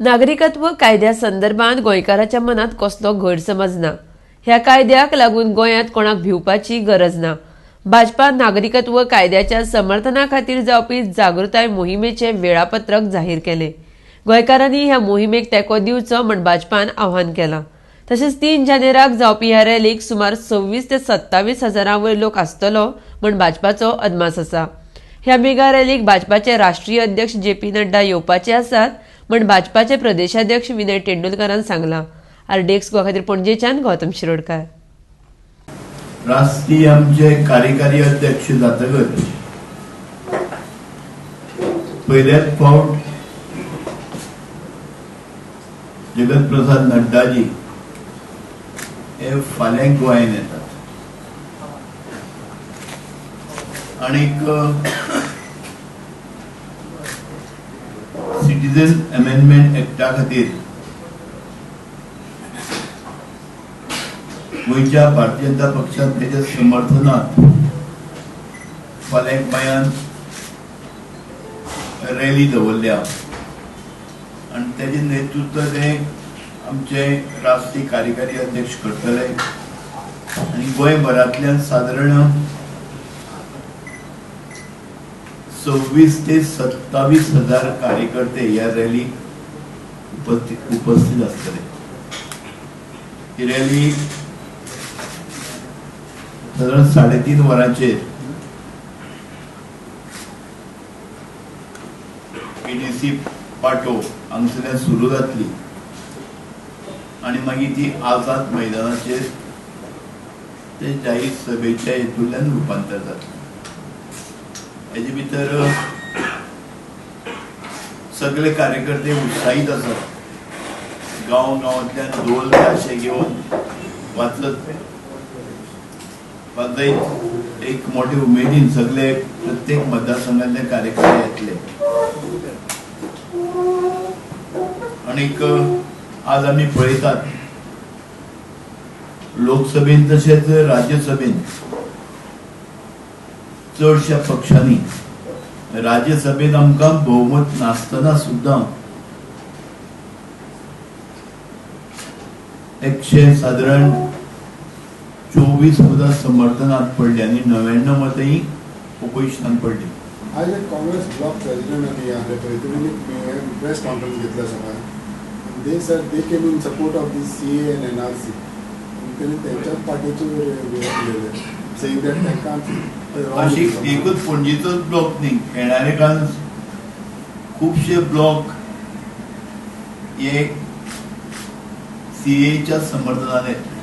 नागरिकत्व कायद्या संदर्भात गोंयकाराच्या मनात कसलो गैरसमज ना। ह्या कायद्याक लागून गोंयांत कोणाक भिवपाची गरज ना। भाजपा नागरिकत्व कायद्याच्या समर्थना खातीर जावपी जागृताय मोहिमेचे वेळापत्रक जाहीर केले। गोंयकारांनी ह्या मोहिमेक तेंको दिवचो म्हण भाजपान आव्हान केलां। तशेंच 3 जानेराक जावपी ह्या रॅलीक सुमार 26 ते 27 हजारां वयर लोक आसतलो म्हण भाजपाचो अदमास आसा। ह्या मेगा रॅलीक भाजपाचे राष्ट्रीय अध्यक्ष जे.पी. नड्डा येवपाचे आसात म्हण भाजपाचे प्रदेशाध्यक्ष विनय तेंडुलकरान सांगलां। आरडीएक्स गोवा खातीर पणजेच्यान गौतम शिरोडकार। राष्ट्रीय आमचे कार्यकारी अध्यक्ष जातकच पयल्याच फावट जगत प्रसाद नड्डाजी हे फाल्यां गोंयांत येतात आनीक सिटीजन अमेंडमेंट एक्टा खातीर गोंयच्या भारतीय जनता पक्षान तेच्या समर्थनात फाल्यां गोंयांत रॅली दवरल्या आनी तेजे नेतृत्व ते आमचे राष्ट्रीय कार्यकारी अध्यक्ष करतले आनी गोंयभरांतल्यान सादारण 26 ते 27 हजार कार्यकर्ते ह्या रॅलीक उपस्थित आसतले। ही रॅली साधारण 3.5 वरांचेर पीडीसी पाटो हांगसरल्यान सुरू जातली आनी मागीर ती आझाद मैदानाचेर ते जाहीर सभेच्या हेतूंतल्यान रुपांतर जातलें। हेजे भितर सगळे कार्यकर्ते उत्साहीत आसात। गांवांतल्यान ढोल ताशे घेवन वाजयत एक मोठे उमेदीन सगळे प्रत्येक मतदारसंघातले कार्यकर्ते येतले। आनीक आज आमी पळयतात लोकसभेन तशेंच राज्यसभेन चडशा पक्षांनी राज्यसभेत आमकां बहुमत नासतना सुद्दां 100 साधारण 24 मतां समर्थनात पडली आनी 99 मतां ओपोजिशनान पडली। आज एक काँग्रेस ब्लॉक प्रेसिडेंट आनी आले पळय तुमी प्रेस कॉन्फरन्स घेतल्या सकाळी they sir they came in support of the CA and NRC तेणी तेंच्याच पार्टीचो विरोध सेइंग दॅट तांकां अशी एकूच पणजेचोच ब्लॉक न्ही येणारे काळांत खुबशे ब्लॉक हे सीएच्या समर्थनान येतले।